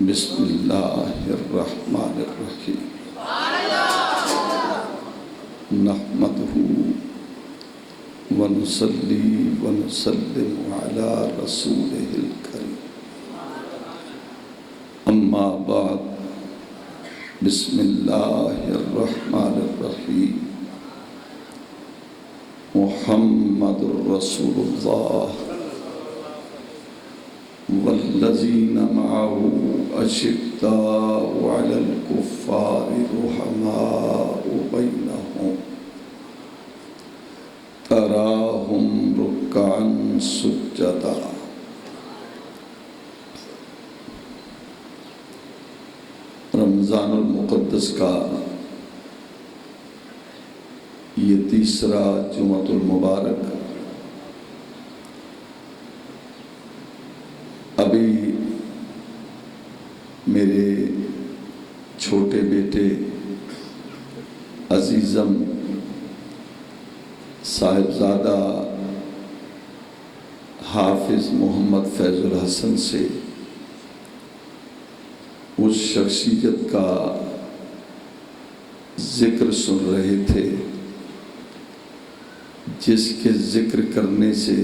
بسم اللہ الرحمن الرحیم نحمدہ ونصلی ونسلم علی رسولہ الکریم اما بعد بسم اللہ الرحمن الرحیم محمد رسول اللہ والذین معه اشداء علی الکفار رحماء بینہم تراہم رکعا سجدا۔ رمضان المقدس کا یہ تیسرا جمعۃ المبارک ابھی میرے چھوٹے بیٹے عزیزم صاحبزادہ حافظ محمد فیض الحسن سے اس شخصیت کا ذکر سن رہے تھے جس کے ذکر کرنے سے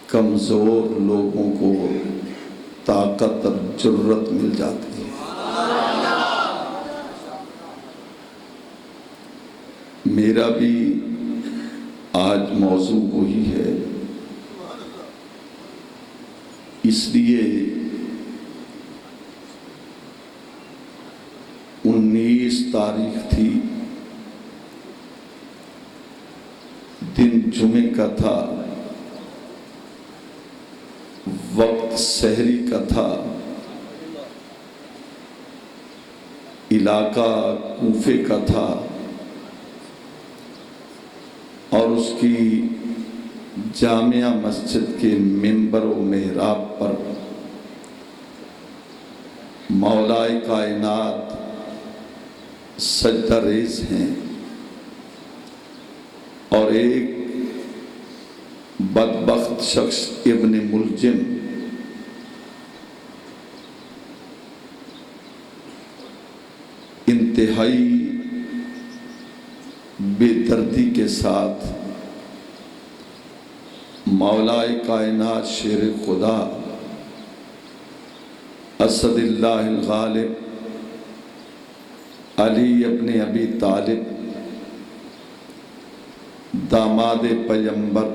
کمزور لوگوں کو طاقت اور جرت مل جاتی ہے۔ میرا بھی آج موضوع وہی ہے، اس لیے 19 تاریخ تھی، دن جمعے کا تھا، وقت سحری کا تھا، علاقہ کوفے کا تھا، اور اس کی جامعہ مسجد کے منبر و محراب پر مولائے کائنات سجدہ ریز ہیں، اور ایک بدبخت شخص ابن ملجم انتہائی بے دردی کے ساتھ مولائے کائنات شیر خدا اسد اللہ الغالب علی ابن ابی طالب داماد پیمبر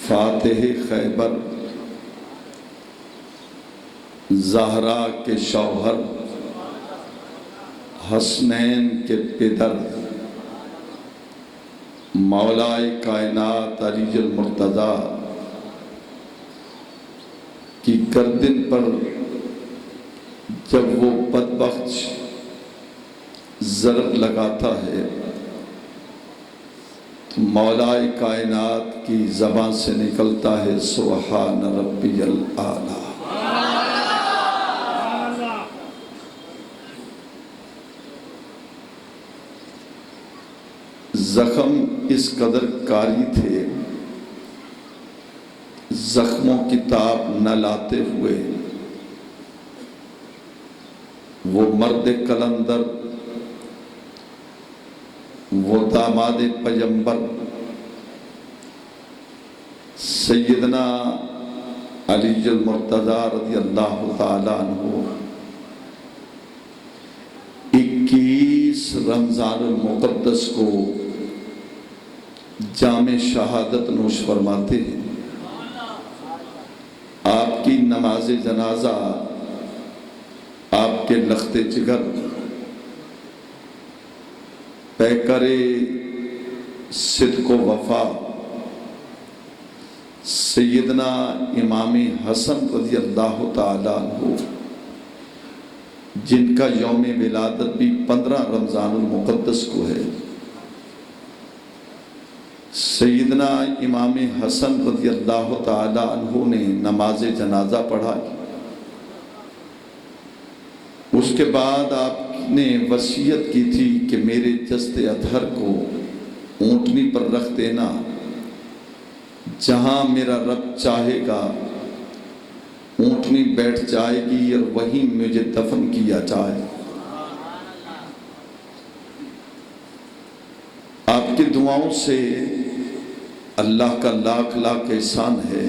فاتح خیبر زہرا کے شوہر حسنین کے پدر مولائے کائنات علی المرتضیٰ کی گردن پر جب وہ بدبخت ضرب لگاتا ہے تو مولائے کائنات کی زبان سے نکلتا ہے سبحان ربی الاعلیٰ۔ زخم اس قدر کاری تھے، زخموں کی تاب نہ لاتے ہوئے وہ مرد کلندر، وہ داماد پیمبر سیدنا علی المرتضیٰ رضی اللہ تعالیٰ عنہ 21 رمضان المقدس کو جام شہادت نوش فرماتے ہیں۔ آپ کی نماز جنازہ، آپ کے لخت جگر، پیکر صدق و وفا سیدنا امام حسن رضی اللہ تعالیٰ عنہ، جن کا یوم ولادت بھی 15 رمضان المقدس کو ہے، سیدنا امام حسن رضی اللہ تعالیٰ عنہ نے نماز جنازہ پڑھائی۔ اس کے بعد آپ نے وصیت کی تھی کہ میرے جسد اطہر کو اونٹنی پر رکھ دینا، جہاں میرا رب چاہے گا اونٹنی بیٹھ جائے گی اور وہیں مجھے دفن کیا جائے۔ آپ کی دعاؤں سے اللہ کا لاکھ لاکھ احسان ہے،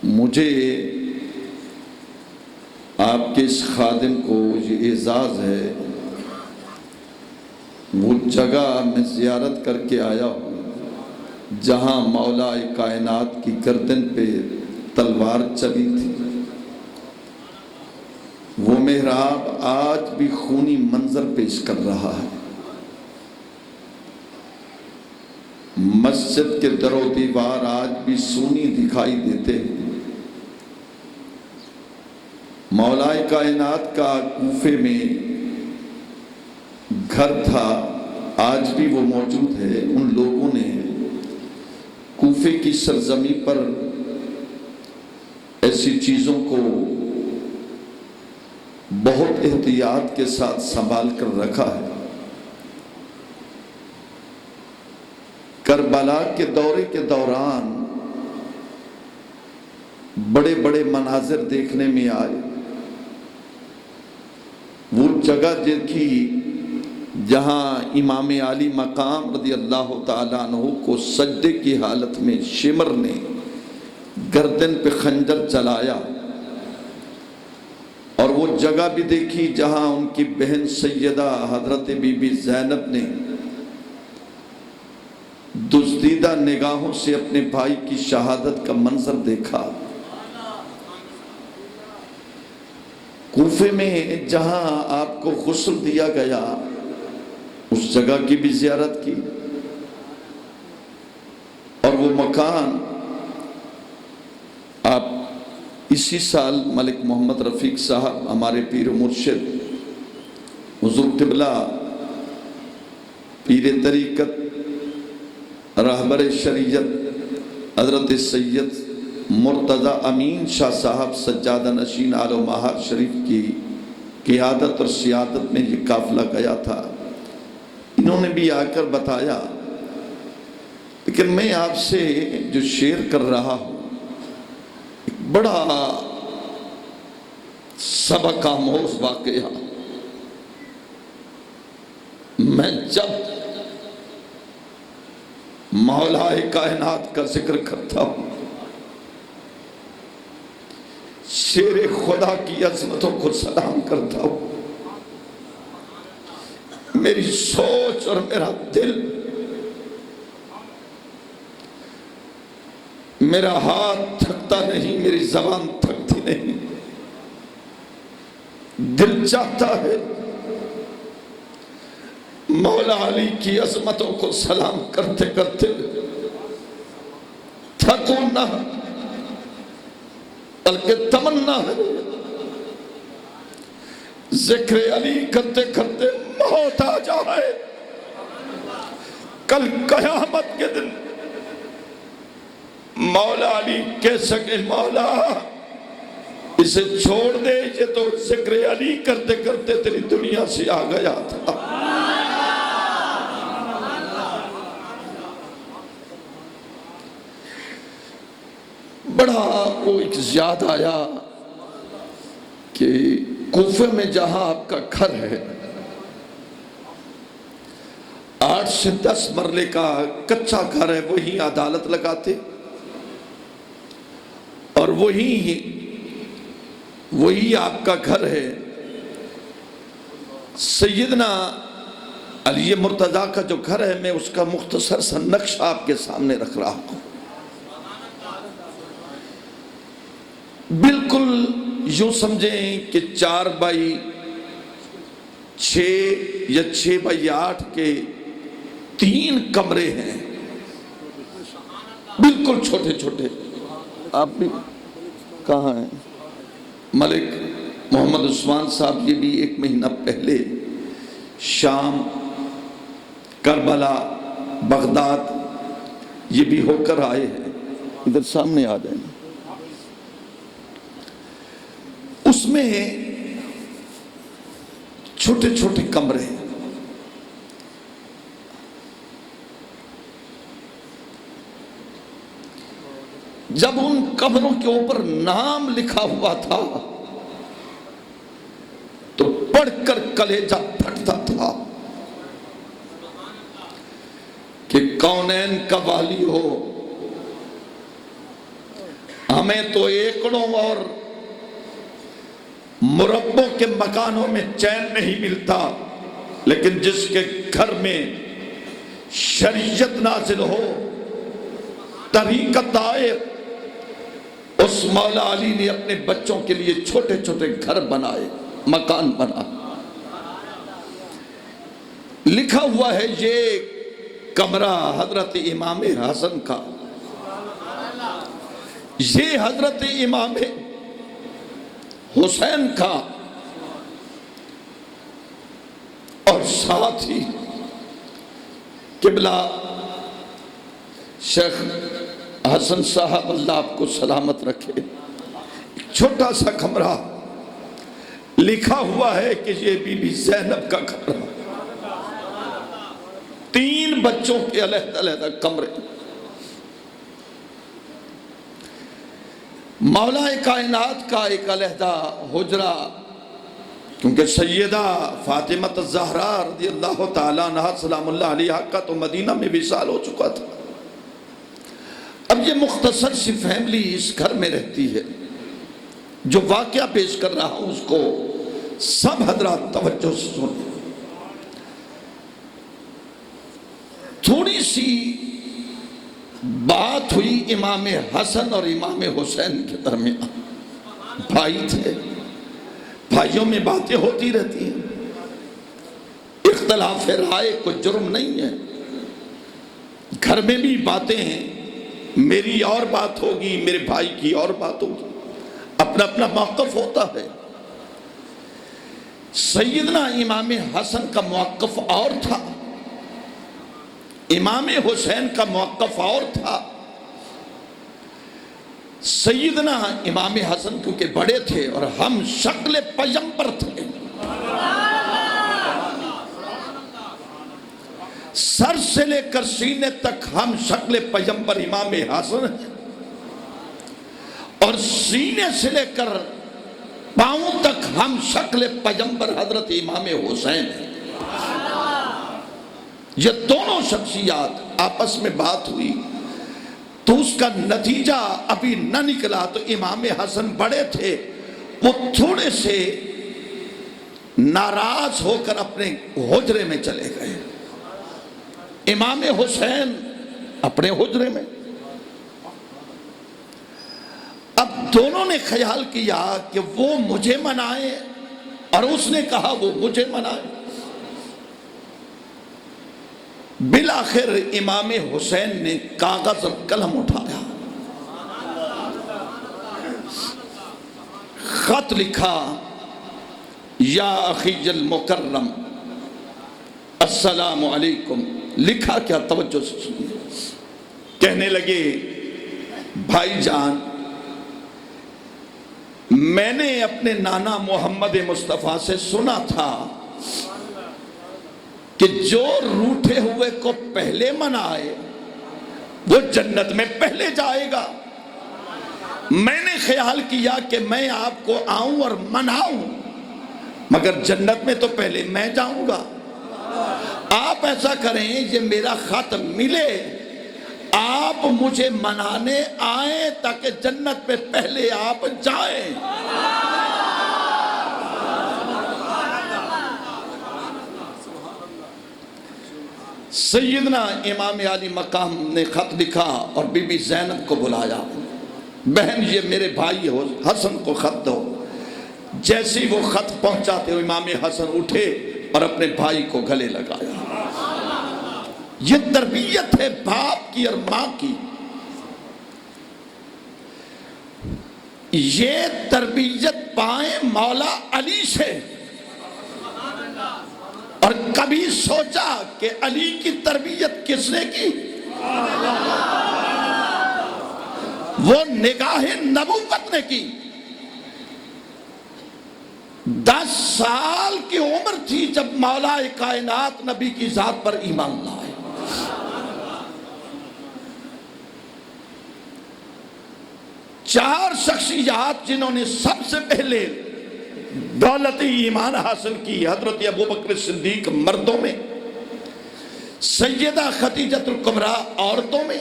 مجھے آپ کے اس خادم کو یہ اعزاز ہے، وہ جگہ میں زیارت کر کے آیا ہوں جہاں مولا کائنات کی گردن پہ تلوار چلی تھی۔ وہ محراب آج بھی خونی منظر پیش کر رہا ہے، مسجد کے در و دیوار آج بھی سونی دکھائی دیتے ہیں۔ مولا کائنات کا کوفے میں گھر تھا، آج بھی وہ موجود ہے۔ ان لوگوں نے کوفے کی سرزمین پر ایسی چیزوں کو بہت احتیاط کے ساتھ سنبھال کر رکھا ہے۔ کربلا کے دورے کے دوران بڑے بڑے مناظر دیکھنے میں آئے۔ وہ جگہ دیکھی جہاں امام علی مقام رضی اللہ تعالیٰ عنہ کو سجدے کی حالت میں شمر نے گردن پہ خنجر چلایا، اور وہ جگہ بھی دیکھی جہاں ان کی بہن سیدہ حضرت بی بی زینب نے دزدیدہ نگاہوں سے اپنے بھائی کی شہادت کا منظر دیکھا۔ کوفے میں جہاں آپ کو غسل دیا گیا اس جگہ کی بھی زیارت کی، اور وہ مکان آپ اسی سال ملک محمد رفیق صاحب ہمارے پیر و مرشد حضور قبلہ پیر طریقت رہبر شریعت حضرت سید مرتضی امین شاہ صاحب سجادہ نشین آل و مہار شریف کی قیادت اور سیادت میں یہ قافلہ گیا تھا۔ انہوں نے بھی آ کر بتایا، لیکن میں آپ سے جو شیئر کر رہا ہوں ایک بڑا سبق آموز واقعہ۔ میں جب مولا کائنات کا ذکر کرتا ہوں، شیر خدا کی عظمتوں کو سلام کرتا ہوں، میری سوچ اور میرا دل، میرا ہاتھ تھکتا نہیں، میری زبان تھکتی نہیں، دل چاہتا ہے مولا علی کی عظمتوں کو سلام کرتے کرتے تھکو نہ، بلکہ تمنا ہے ذکر علی کرتے کرتے موت آ جائے، کل قیامت کے دن مولا علی کہہ سکے مولا اسے چھوڑ دے، یہ تو ذکر علی کرتے کرتے تیری دنیا سے آ گیا تھا۔ بڑا وہ ایک یاد آیا کہ کوفے میں جہاں آپ کا گھر ہے 8 سے 10 مرلے کا کچا گھر ہے، وہی عدالت لگاتے اور وہی آپ کا گھر ہے۔ سیدنا علی مرتضیٰ کا جو گھر ہے، میں اس کا مختصر سا نقشہ آپ کے سامنے رکھ رہا ہوں۔ بالکل یوں سمجھیں کہ 4x6 یا 6x8 کے 3 کمرے ہیں، بالکل چھوٹے چھوٹے۔ آپ بھی کہاں ہیں؟ ملک محمد عثمان صاحب یہ بھی 1 مہینہ پہلے شام، کربلا، بغداد یہ بھی ہو کر آئے ہیں، ادھر سامنے آ جائیں۔ اس میں چھوٹے چھوٹے کمرے ہیں، جب ان قبروں کے اوپر نام لکھا ہوا تھا تو پڑھ کر کلیجہ پھٹتا تھا کہ کونین کا والی ہو، ہمیں تو ایکڑوں اور مربوں کے مکانوں میں چین نہیں ملتا، لیکن جس کے گھر میں شریعت نازل ہو، طریقت آئے، اس مولا علی نے اپنے بچوں کے لیے چھوٹے چھوٹے گھر بنائے، مکان بنا۔ لکھا ہوا ہے یہ کمرہ حضرت امام حسن کا، یہ حضرت امام حسین کا، اور ساتھ ہی قبلہ شیخ حسن صاحب اللہ آپ کو سلامت رکھے، چھوٹا سا کمرہ لکھا ہوا ہے کہ یہ بی بی زینب کا کمرہ، 3 بچوں کے علیحدہ علیحدہ کمرے، مولا کائنات کا ایک علیحدہ حجرہ، کیونکہ سیدہ فاطمہ الزہرا رضی اللہ تعالیٰ عنہ سلام اللہ علیہ کا تو مدینہ میں وصال ہو چکا تھا۔ اب یہ مختصر سی فیملی اس گھر میں رہتی ہے، جو واقعہ پیش کر رہا ہوں اس کو سب حضرات توجہ سے سنیں۔ تھوڑی سی بات ہوئی امام حسن اور امام حسین کے درمیان، بھائی تھے، بھائیوں میں باتیں ہوتی رہتی ہیں، اختلاف رائے کوئی جرم نہیں ہے، گھر میں بھی باتیں ہیں، میری اور بات ہوگی، میرے بھائی کی اور بات ہوگی، اپنا اپنا موقف ہوتا ہے۔ سیدنا امام حسن کا موقف اور تھا، امام حسین کا موقف اور تھا۔ سیدنا امام حسن کیونکہ بڑے تھے اور ہم شکل پیغمبر تھے، سر سے لے کر سینے تک ہم شکل پیغمبر امام حسن ہیں، اور سینے سے لے کر پاؤں تک ہم شکل پیغمبر حضرت امام حسین ہیں۔ یہ دونوں شخصیات آپس میں بات ہوئی تو اس کا نتیجہ ابھی نہ نکلا، تو امام حسن بڑے تھے، وہ تھوڑے سے ناراض ہو کر اپنے حجرے میں چلے گئے، امام حسین اپنے حجرے میں۔ اب دونوں نے خیال کیا کہ وہ مجھے منائے اور اس نے کہا وہ مجھے منائے۔ بالآخر امام حسین نے کاغذ اور قلم اٹھایا، خط لکھا، یا اخی المکرم السلام علیکم۔ لکھا کیا؟ توجہ سے سنیے۔ کہنے لگے بھائی جان، میں نے اپنے نانا محمد مصطفیٰ سے سنا تھا کہ جو روٹھے ہوئے کو پہلے منائے وہ جنت میں پہلے جائے گا۔ میں نے خیال کیا کہ میں آپ کو آؤں اور مناؤں، مگر جنت میں تو پہلے میں جاؤں گا۔ آپ ایسا کریں، یہ میرا خط ملے، آپ مجھے منانے آئیں تاکہ جنت میں پہلے آپ جائیں۔ سیدنا امام علی مقام نے خط لکھا اور بی بی زینب کو بلایا، بہن یہ میرے بھائی حسن کو خط دو۔ جیسے وہ خط پہنچا تو امام حسن اٹھے اور اپنے بھائی کو گلے لگایا۔ یہ تربیت ہے باپ کی اور ماں کی، یہ تربیت پائیں مولا علی سے۔ اور کبھی سوچا کہ علی کی تربیت کس نے کی؟ وہ نگاہ نبوت نے کی۔ 10 سال کی عمر تھی جب مولا کائنات نبی کی ذات پر ایمان لائے۔ 4 شخصیات جنہوں نے سب سے پہلے دولت ایمان حاصل کی، حضرت ابوبکر صدیق مردوں میں، سیدہ خدیجہ الکبریٰ عورتوں میں،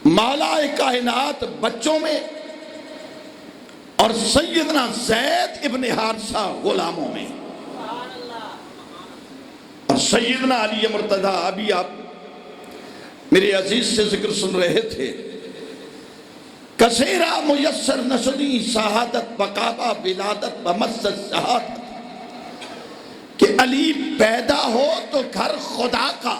مولا کائنات بچوں میں، اور سیدنا زید ابن حارثہ غلاموں میں، اور سیدنا علی مرتضیٰ۔ ابھی آپ میرے عزیز سے ذکر سن رہے تھے، کثیرہ میسر نسلی شہادت بقابہ ولادت بمسد شہادت، کہ علی پیدا ہو تو گھر خدا کا،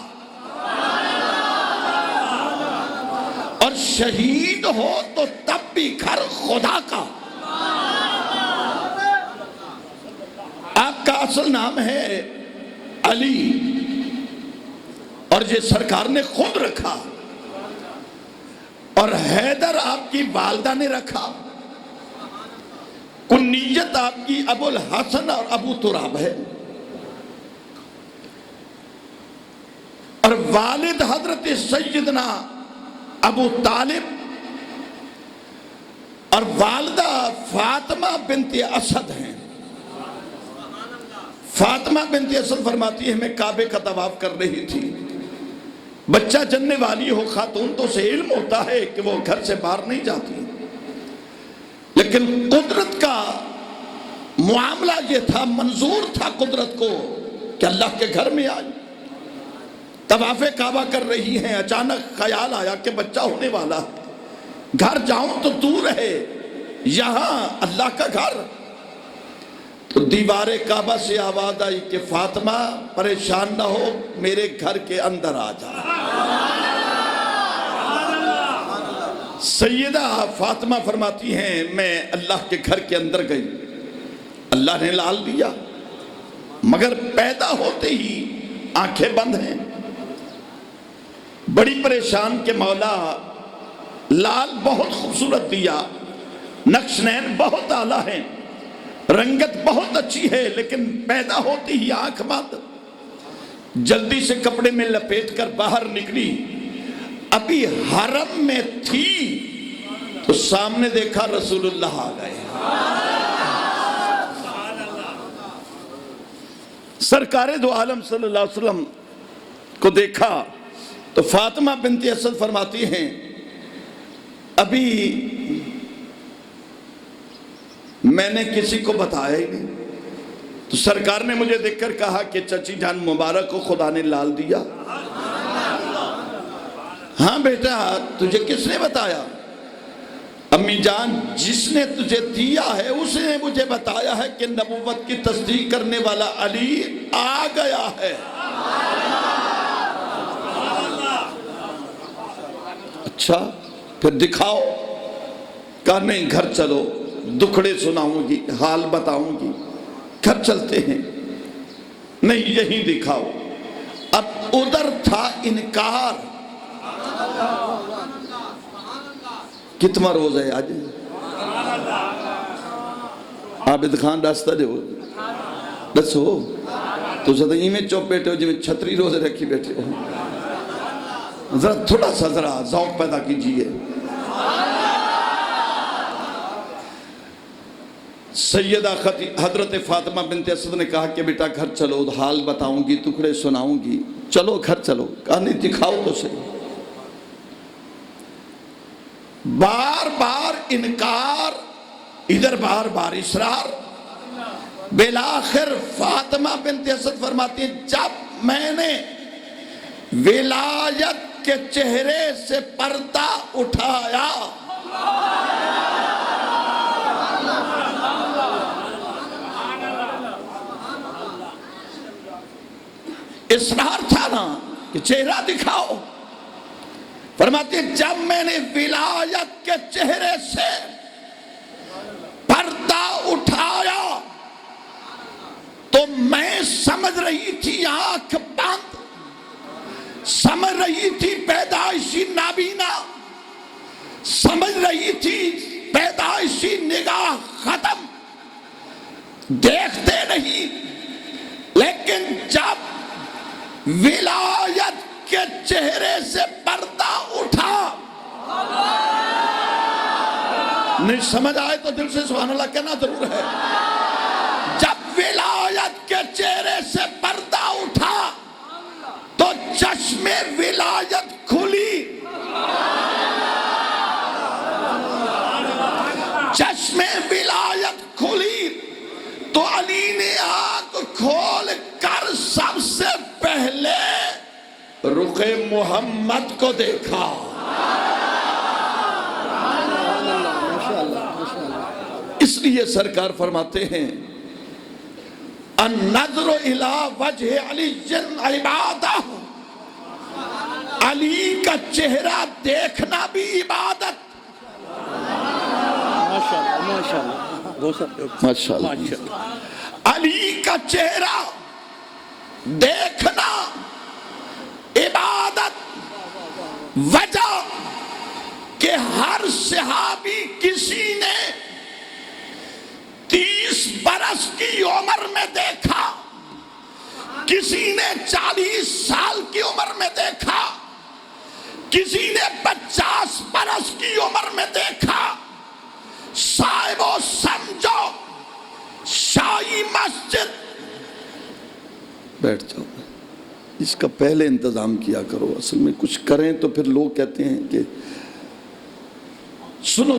اور شہید ہو تو تب بھی گھر خدا کا۔ آپ کا اصل نام ہے علی، اور یہ سرکار نے خود رکھا، اور حیدر آپ کی والدہ نے رکھا۔ کنیت آپ کی ابو الحسن اور ابو تراب ہے، اور والد حضرت سیدنا ابو طالب، اور والدہ فاطمہ بنت اسد ہیں۔ فاطمہ بنت اسد فرماتی ہے، میں کعبے کا طواف کر رہی تھی، بچہ جننے والی ہو خاتون تو اسے علم ہوتا ہے کہ وہ گھر سے باہر نہیں جاتی، لیکن قدرت کا معاملہ یہ تھا، منظور تھا قدرت کو کہ اللہ کے گھر میں آئی، طواف کعبہ کر رہی ہیں، اچانک خیال آیا کہ بچہ ہونے والا، گھر جاؤں تو دور ہے، یہاں اللہ کا گھر۔ تو دیوار کعبہ سے آواز آئی کہ فاطمہ پریشان نہ ہو، میرے گھر کے اندر آ جا۔ سیدہ فاطمہ فرماتی ہیں، میں اللہ کے گھر کے اندر گئی، اللہ نے لال دیا، مگر پیدا ہوتے ہی آنکھیں بند ہیں، بڑی پریشان کہ مولا لال بہت خوبصورت دیا، نقش نین بہت اعلیٰ ہیں، رنگت بہت اچھی ہے، لیکن پیدا ہوتی ہی آنکھ بند۔ جلدی سے کپڑے میں لپیٹ کر باہر نکلی، ابھی حرم میں تھی تو سامنے دیکھا رسول اللہ آ گئے۔ سرکار دو عالم صلی اللہ علیہ وسلم کو دیکھا تو فاطمہ بنت اسد فرماتی ہیں، ابھی میں نے کسی کو بتایا ہی نہیں، تو سرکار نے مجھے دیکھ کر کہا کہ چچی جان مبارک کو خدا نے لال دیا۔ ہاں بیٹا، تجھے کس نے بتایا؟ امی جان، جس نے تجھے دیا ہے اس نے مجھے بتایا ہے کہ نبوت کی تصدیق کرنے والا علی آ گیا ہے۔ اچھا پھر دکھاؤ؟ کہا نہیں، گھر چلو، دکھڑے سناؤں گی، حال بتاؤں گی۔ گھر چلتے ہیں، نہیں یہیں دکھاؤ۔ اب ادھر تھا انکار۔ کتنا روز ہے آج؟ عابد خان راستہ دے ہو دسو تو سدائی میں چوپ بیٹھے ہو، جی میں چھتری روزے رکھی بیٹھے ہو، ذرا تھوڑا سا ذرا ذوق پیدا کیجئے۔ سیدہ حضرت فاطمہ بنت اسد نے کہا کہ بیٹا گھر چلو، حال بتاؤں گی، ٹکڑے سناؤں گی، چلو گھر چلو۔ کہا نہیں، دکھاؤ تو صحیح۔ بار بار انکار، ادھر بار بار اصرار، بالآخر فاطمہ بنت اسد فرماتی ہیں، جب میں نے ولایت کے چہرے سے پردہ اٹھایا، اصرار تھا نا کہ چہرہ دکھاؤ، فرماتے ہیں جب میں نے ولایت کے چہرے سے پردہ اٹھایا تو میں سمجھ رہی تھی آنکھ بند، سمجھ رہی تھی پیدائشی نابینا، سمجھ رہی تھی پیدائشی نگاہ ختم، دیکھتے نہیں، لیکن جب ولایت کے چہرے سے پردہ اٹھا نہیں سمجھ آئے تو دل سے سبحان اللہ کہنا ضرور ہے. جب ولایت کے چہرے سے پردہ اٹھا تو چشم ولایت کھلی. چشم ولایت کھلی تو علی نے آنکھ کھول کر سب سے پہلے رخ محمد کو دیکھا. اس لیے سرکار فرماتے ہیں النظر الی وجہ علی عبادہ. علی کا چہرہ دیکھنا بھی عبادت. ماشاءاللہ. علی کا چہرہ دیکھنا عبادت. وجہ کہ ہر صحابی کسی نے 30 برس کی عمر میں دیکھا, کسی نے 40 سال کی عمر میں دیکھا, کسی نے 50 برس کی عمر میں دیکھا. صاحبو سمجھو شاہی مسجد. بیٹھ جاؤ, اس کا پہلے انتظام کیا کرو. اصل میں کچھ کریں تو پھر لوگ کہتے ہیں کہ سنو